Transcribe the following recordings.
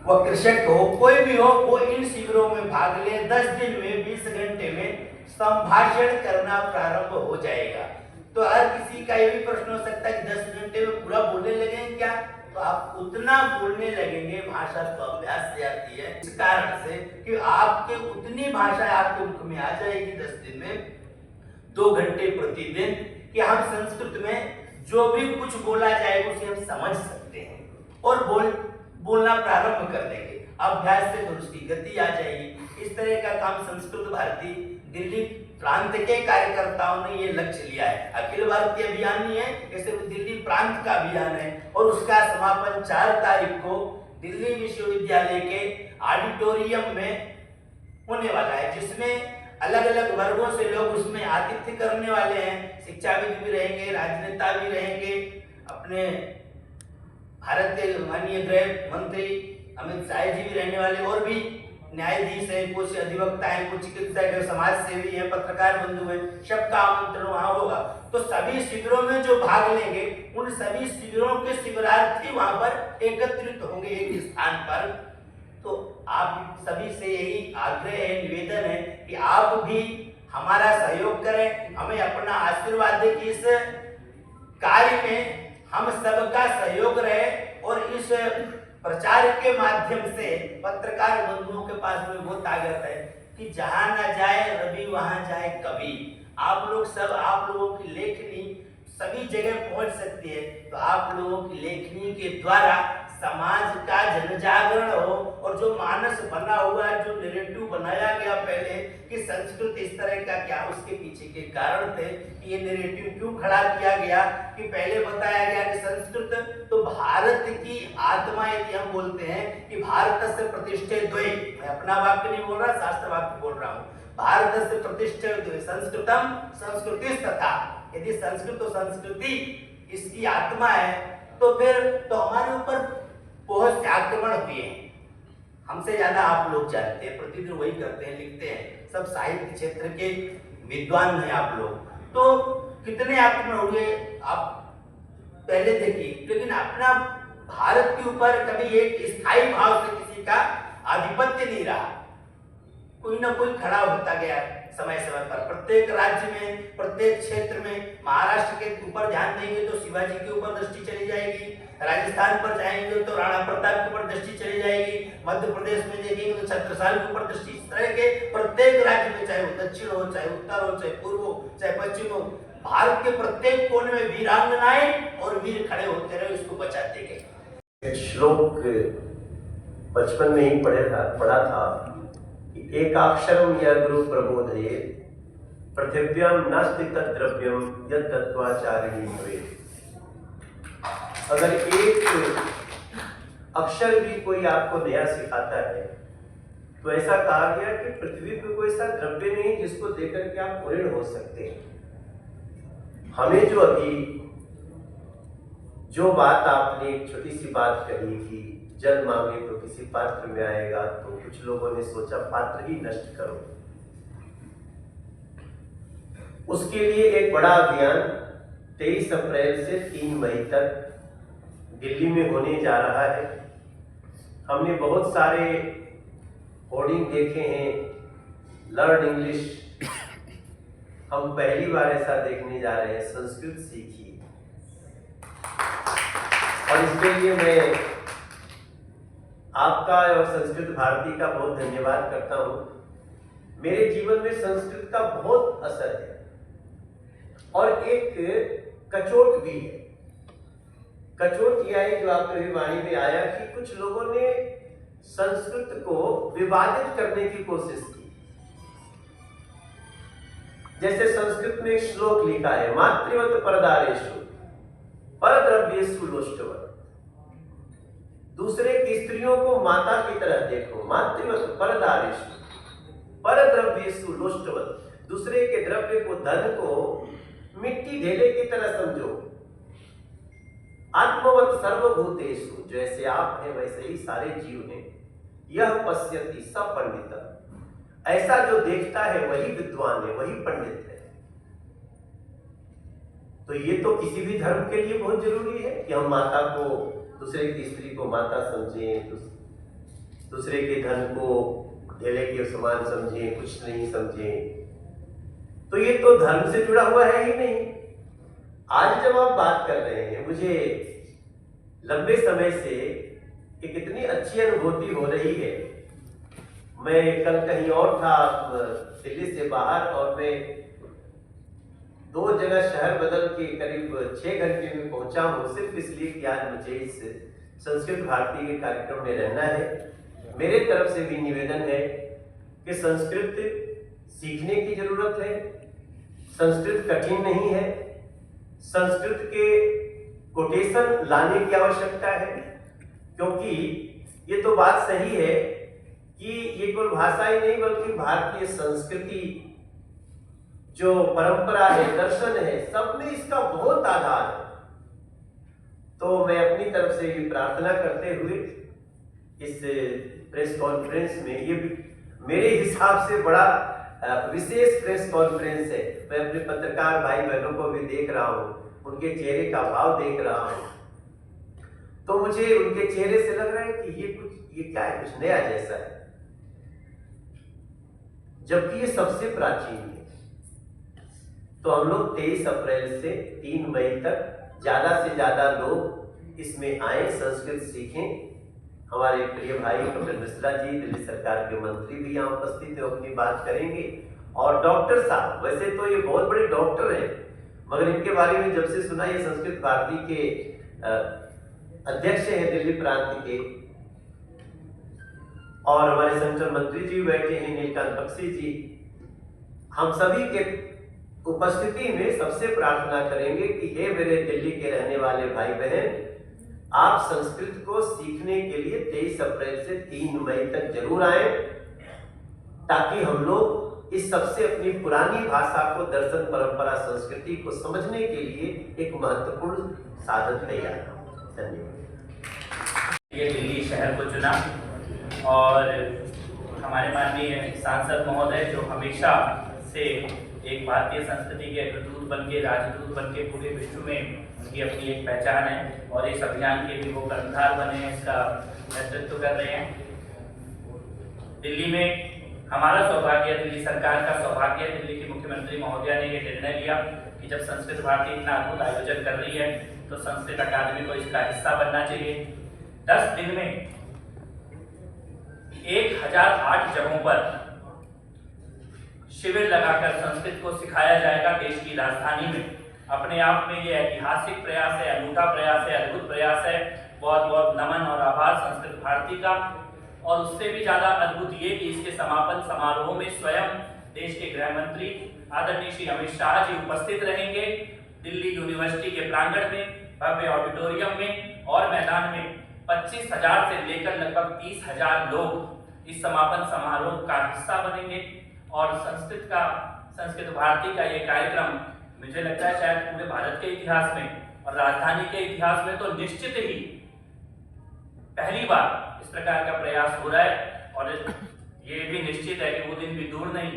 वह कृषक हो, कोई भी हो, वो इन शिविरों में भाग ले। 10 दिन में 20 घंटे में संभाषण करना प्रारंभ हो जाएगा। तो हर किसी का ये भी प्रश्न हो सकता है कि 10 घंटे में पूरा बोलने लगेंगे क्या? तो आप उतना बोलने लगेंगे, भाषा तो अभ्यास से आती है, इस कारण से कि आपके उतनी भाषा आपके मुख में आ जाएगी 10 दिन में, 2 घंटे प्रतिदिन, कि हम संस्कृत में जो भी कुछ बोला जाएगा उसे हम समझ सकते हैं और बोलना प्रारंभ कर देंगे। अभ्यास से तो उसकी गति आ जाएगी। इस तरह का काम संस्कृत भारती दिल्ली प्रांत के कार्यकर्ताओं ने ये लक्ष्य लिया है। अखिल भारतीय अभियान नहीं है, जैसे दिल्ली प्रांत का अभियान है और उसका समापन 4 तारीख को दिल्ली विश्वविद्यालय के ऑडिटोरियम में होने वाला है, जिसमें अलग अलग वर्गों से लोग उसमें आतिथ्य करने वाले हैं। शिक्षाविद भी रहेंगे, राजनेता भी रहेंगे, अपने भारत के माननीय गृह मंत्री अमित शाह जी भी रहने वाले, और भी न्यायाधीश हैं, कुछ अधिवक्ता हैं, कुछ चिकित्सक हैं, समाज सेवी हैं, पत्रकार बंधु हैं, सबका आमंत्रण वहां होगा। तो सभी शिविरों में जो भाग लेंगे उन सभी शिविरों के शिविरार्थी वहां पर एकत्रित होंगे एक स्थान पर। तो आप सभी से यही आग्रह है, निवेदन है कि आप भी हमारा सहयोग करें, हमें अपना आशीर्वाद दें कि इस कार्य में हम सबका सहयोग रहे और इस प्रचार के माध्यम से पत्रकार बंधुओं के पास में बहुत ताकत है कि जहां न जाए रवि वहां जाए कवि। आप लोग सब, आप लोगों की लेखनी सभी जगह पहुंच सकती है। तो आप लोगों की लेखनी के द्वारा समाज का जनजागरण हो, और जो मानस बना हुआ है, जो नैरेटिव बनाया गया पहले कि संस्कृत इस तरह का क्या, उसके पीछे के कारण थे कि ये नैरेटिव क्यों खड़ा किया गया। कि पहले बताया गया कि संस्कृत तो भारत की आत्मा, यदि हम बोलते हैं कि भारत से प्रतिष्ठे द्वय, मैं अपना वाक्य नहीं बोल रहा, शास्त्र वाक्य बोल रहा हूँ, भारत से प्रतिष्ठे द्वय संस्कृतम संस्कृतिस तथा। यदि संस्कृत और संस्कृति इसकी आत्मा है तो फिर तो हमारे ऊपर बहुत से आक्रमण हुए हैं, हमसे ज्यादा आप लोग जानते हैं, प्रतिदिन वही करते हैं, लिखते हैं, सब साहित्य क्षेत्र के विद्वान हैं आप लोग। तो कितने आक्रमण हुए आप पहले देखिए, लेकिन अपना भारत के ऊपर कभी एक स्थायी भाव से किसी का आधिपत्य नहीं रहा, कोई ना कोई खड़ा होता गया समय समय पर। प्रत्येक राज्य में, प्रत्येक क्षेत्र में, महाराष्ट्र के ऊपर ध्यान देंगे तो शिवाजी के ऊपर दृष्टि चली जाएगी, राजस्थान पर जाएंगे तो राणा प्रताप के ऊपर दृष्टि चली जाएगी, मध्य प्रदेश में देखेंगे तो छत्रसाल के ऊपर दृष्टि। इस तरह के प्रत्येक राज्य में, चाहे वो दक्षिण हो, चाहे उत्तर हो, चाहे पूर्व हो, चाहे पश्चिम हो, भारत के प्रत्येक कोने में वीरांगनाएं और वीर खड़े होते रहे, इसको बचाते गए। श्लोक बचपन में ही पढ़ा था कि एकाक्षरम यः गुरु प्रबोधयेत् पृथिव्यां नास्ति तद्द्रव्यं यत् तत्त्वाचारिणी भवेत्। अगर एक अक्षर भी कोई आपको नया सिखाता है तो ऐसा कहा गया कि पृथ्वी पे कोई ऐसा द्रव्य नहीं जिसको देकर के आप पूर्ण हो सकते हैं। हमें जो अभी जो बात आपने एक छोटी सी बात कही कि जल मांगे तो किसी पात्र में आएगा, तो कुछ लोगों ने सोचा पात्र ही नष्ट करो। उसके लिए एक बड़ा अभियान 23 अप्रैल से 3 मई तक दिल्ली में होने जा रहा है। हमने बहुत सारे होर्डिंग देखे हैं, लर्न इंग्लिश, हम पहली बार ऐसा देखने जा रहे हैं, संस्कृत सीखिए। और इसके लिए मैं आपका और संस्कृत भारती का बहुत धन्यवाद करता हूं। मेरे जीवन में संस्कृत का बहुत असर है और एक कचोट भी है। कचोट यह है जो आपके वाणी में आया कि कुछ लोगों ने संस्कृत को विवादित करने की कोशिश की। जैसे संस्कृत में एक श्लोक लिखा है, मातृवत परदारेषु परद्रव्येषु लोष्टवत्। दूसरे की स्त्रियों को माता की तरह देखो, मातृवत परदारेषु परद्रव्येषु लोष्टवत्। दूसरे के द्रव्य को, धन को मिट्टी ढेले की तरह समझो। आत्मवत सर्वभूतेषु, जैसे आप हैं वैसे ही सारे जीव हैं। यह पश्यति स पंडित, ऐसा जो देखता है वही विद्वान है, वही पंडित है। तो ये तो किसी भी धर्म के लिए बहुत जरूरी है कि हम माता को, दूसरे की स्त्री को माता समझें। दूसरे के धन को ढेले के समान समझें, कुछ नहीं समझें, तो ये तो धर्म से जुड़ा हुआ है ही नहीं। आज जब आप बात कर रहे हैं, मुझे लंबे समय से एक इतनी अच्छी अनुभूति हो रही है। मैं कल कहीं और था, दिल्ली से बाहर, और मैं 2 जगह शहर बदल के करीब 6 घंटे में पहुंचा हूं, सिर्फ इसलिए कि आज मुझे इस संस्कृत भारती के कार्यक्रम में रहना है। मेरे तरफ से भी निवेदन है कि संस्कृत सीखने की जरूरत है। संस्कृत कठिन नहीं है, संस्कृत के कोटेशन लाने की आवश्यकता है, क्योंकि ये तो बात सही है कि ये केवल भाषा ही नहीं बल्कि भारतीय संस्कृति, जो परंपरा है, दर्शन है, सब में इसका बहुत आधार है। तो मैं अपनी तरफ से ये प्रार्थना करते हुए इस प्रेस कॉन्फ्रेंस में, ये मेरे हिसाब से बड़ा विशेष प्रेस कॉन्फ्रेंस है। मैं अपने पत्रकार भाई बहनों को भी देख रहा हूँ, उनके चेहरे का भाव देख रहा हूँ, तो मुझे उनके चेहरे से लग रहा है कि ये क्या है, कुछ नया जैसा है, जबकि ये सबसे प्राचीन है। तो हम लोग 23 अप्रैल से 3 मई तक ज्यादा से ज्यादा लोग इसमें आए, संस्कृत सीखें। हमारे प्रिय भाई डॉक्टर मिश्रा जी, दिल्ली सरकार के मंत्री भी यहाँ उपस्थित है, अपनी बात करेंगे। और डॉक्टर साहब, वैसे तो ये बहुत बड़े डॉक्टर हैं, मगर इनके बारे में जब से सुना, ये संस्कृत भारती के अध्यक्ष हैं दिल्ली प्रांत के, और हमारे संगठन मंत्री जी बैठे हैं, नीलकांत बख्शी जी। हम सभी के उपस्थिति में सबसे प्रार्थना करेंगे कि हे मेरे दिल्ली के रहने वाले भाई बहन, आप संस्कृत को सीखने के लिए 23 अप्रैल से 3 मई तक जरूर आए, ताकि हम लोग इस सबसे अपनी पुरानी भाषा को, दर्शन, परंपरा, संस्कृति को समझने के लिए एक महत्वपूर्ण साधन तैयार हो। धन्यवाद। ये दिल्ली शहर को चुना, और हमारे माननीय सांसद महोदय, जो हमेशा से एक भारतीय संस्कृति के अग्रदूत बन के, राजदूत बन के पूरे विश्व में उनकी अपनी एक पहचान है, और इस अभियान के भी वो कर्णधार बने हैं, इसका नेतृत्व कर रहे हैं। दिल्ली में हमारा सौभाग्य, दिल्ली सरकार का सौभाग्य, दिल्ली की मुख्यमंत्री महोदया ने ये निर्णय लिया कि जब संस्कृत भारती इतना अद्भुत आयोजन कर रही है, तो संस्कृत अकादमी को इसका हिस्सा बनना चाहिए। 10 दिन में 1008 जगहों पर शिविर लगाकर संस्कृत को सिखाया जाएगा देश की राजधानी में। अपने आप में ये ऐतिहासिक प्रयास है, अनूठा प्रयास है, अद्भुत प्रयास है। बहुत बहुत नमन और आभार संस्कृत भारती का। और उससे भी ज्यादा अद्भुत ये कि इसके समापन समारोह में स्वयं देश के गृह मंत्री आदरणीय श्री अमित शाह जी उपस्थित रहेंगे। दिल्ली यूनिवर्सिटी के प्रांगण में, भव्य ऑडिटोरियम में और मैदान में 25,000 से लेकर लगभग 30,000 लोग इस समापन समारोह का हिस्सा बनेंगे। और संस्कृत भारती का ये कार्यक्रम, मुझे लगता है शायद पूरे भारत के इतिहास में और राजधानी के इतिहास में तो निश्चित ही पहली बार इस प्रकार का प्रयास हो रहा है। और ये भी निश्चित है कि वो दिन भी दूर नहीं,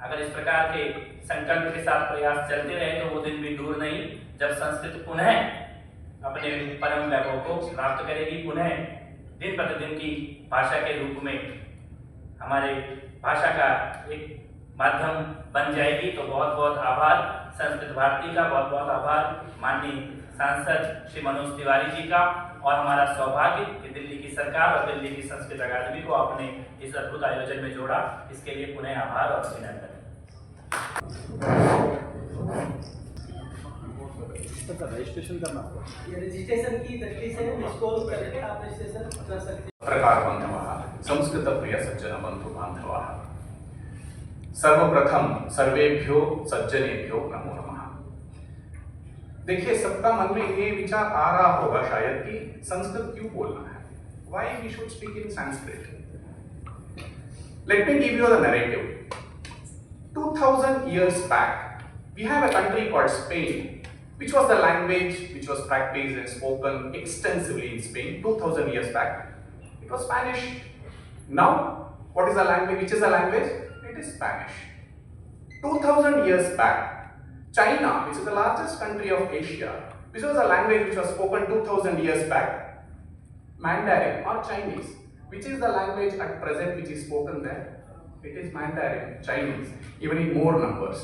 अगर इस प्रकार के संकल्प के साथ प्रयास चलते रहे तो वो दिन भी दूर नहीं, जब संस्कृत पुनः अपने परम वैभव को प्राप्त करेगी, पुनः दिन प्रतिदिन की भाषा के रूप में हमारे भाषा का एक माध्यम बन जाएगी। तो बहुत बहुत आभार संस्कृत भारती का, बहुत बहुत आभार माननीय सांसद श्री मनोज तिवारी जी का, और हमारा सौभाग्य कि दिल्ली की सरकार और दिल्ली की संस्कृत अकादमी को आपने इस अद्भुत आयोजन में जोड़ा। इसके लिए पुनः आभार और अभिनंदन। रजिस्ट्रेशन करना होगा, ये रजिस्ट्रेशन की तरीके से इंस्टॉल करके आप रजिस्ट्रेशन कर सकते हैं। पत्रकार बांधवाः, संस्कृत प्रिय सज्जन बंधु बांधवाः, सर्वप्रथम सर्वेभ्यो सज्जनेभ्यो नमो नमः। देखिए, सबका मन में ये विचार आ रहा होगा शायद कि संस्कृत क्यों बोलना है, why we should speak in Sanskrit. Let me give you the narrative. 2000 years back, we have a country called Spain, which was the language which was practiced and spoken extensively in Spain 2000 years back. It was Spanish. Now, what is the language? Which is the language? It is Spanish. 2000 years back, China, which is the largest country of Asia, which was a language which was spoken 2000 years back, Mandarin or Chinese. Which is the language at present which is spoken there? It is Mandarin, Chinese, even in more numbers.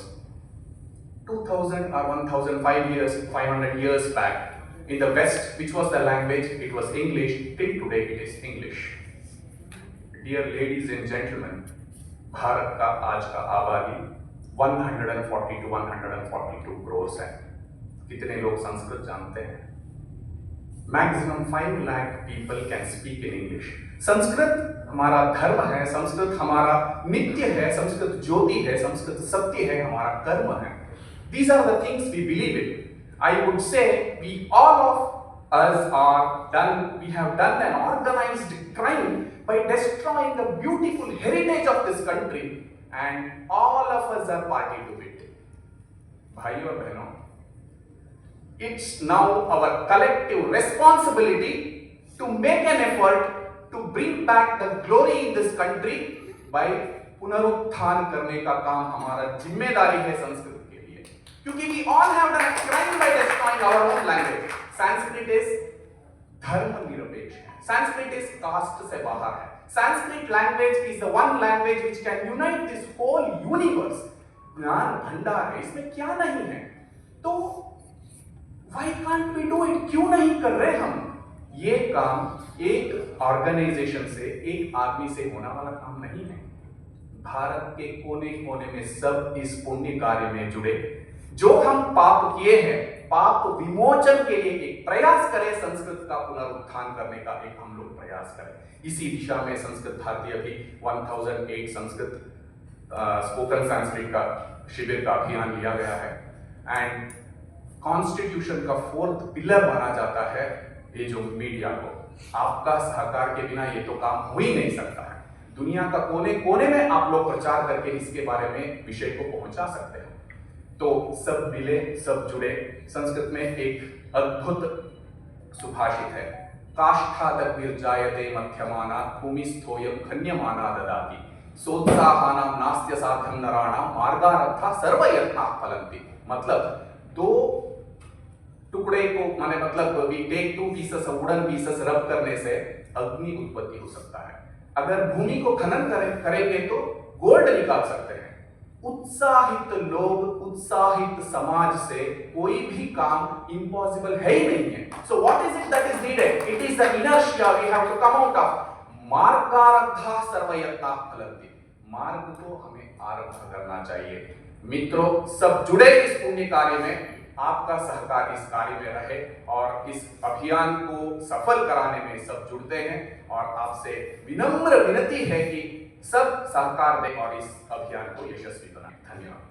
2000 or 1500 years back, in the West, which was the language? It was English. Till today, it is English. Dear ladies and gentlemen, Bharat का आज का आबादी 140 to 142 crores है. कितने लोग संस्कृत जानते हैं? Maximum 5 lakh people can speak in English. Sanskrit हमारा धर्म है, संस्कृत हमारा नित्य है, संस्कृत ज्योति है, संस्कृत सत्य है, हमारा कर्म है. These are the things we believe in. I would say we all of us have done an organized crime by destroying the beautiful heritage of this country, and all of us are party to it. भाइयों और बहनों, it's now our collective responsibility to make an effort to bring back the glory in this country by पुनरुत्थान करने का काम हमारा जिम्मेदारी है संस्कृत के लिए, क्योंकि we all have done a crime by destroying our own language. Sanskrit is धर्म निरपेक्ष है, Sanskrit is caste से बाहर है. Sanskrit language is the one language which can unite this whole universe. ज्ञान भंडार है, इसमें क्या नहीं है? तो why can't we do it? क्यों नहीं कर रहे हम? ये काम एक ऑर्गेनाइजेशन से, एक आदमी से होने वाला काम नहीं है. भारत के कोने कोने में सब इस पुण्य कार्य में जुड़े. जो हम पाप किए हैं, पाप विमोचन के लिए एक प्रयास करें, संस्कृत का पुनरुत्थान करने का एक हम लोग प्रयास करें. इसी दिशा में संस्कृत भारती अभी 1008 संस्कृत स्पोकन संस्कृत का शिविर का अभियान लिया गया है. एंड कॉन्स्टिट्यूशन का 4th पिलर माना जाता है ये जो मीडिया को. आपका सहकार के बिना ये तो काम हो ही नहीं सकता है. दुनिया का कोने कोने में आप लोग प्रचार करके इसके बारे में विषय को पहुंचा सकते हैं. तो सब मिले, सब जुड़े. संस्कृत में एक अद्भुत सुभाषित है, काष्ठादग्निर्जायते मध्यमाना भूमिस्थोयम खन्यमाना ददाति सोत्साहानां नास्त्य साध्यं नराणां मार्गारब्धा सर्व यत्नाः फलन्ति. मतलब दो टुकड़े को माने मतलब we take 2 pieces of wooden pieces रब करने से अग्नि उत्पत्ति हो सकता है. अगर भूमि को खनन करेंगे तो गोल्ड निकाल सकते हैं. उत्साहित लोग, उत्साहित समाज से कोई भी काम इम्पॉसिबल है ही नहीं है. So what is it that is needed? It is the inertia we have to come out of. मार्गारब्धा सर्व यत्नाः फलन्ति. मार्ग को हमें आरंभ करना चाहिए. मित्रों, सब जुड़े इस पुण्य कार्य में. आपका सहकार इस कार्य में रहे और इस अभियान को सफल कराने में सब जुड़ते हैं. और आपसे विनम्र विनती है कि सब सहकार दें और इस अभियान को यशस्वी बनाएं. धन्यवाद.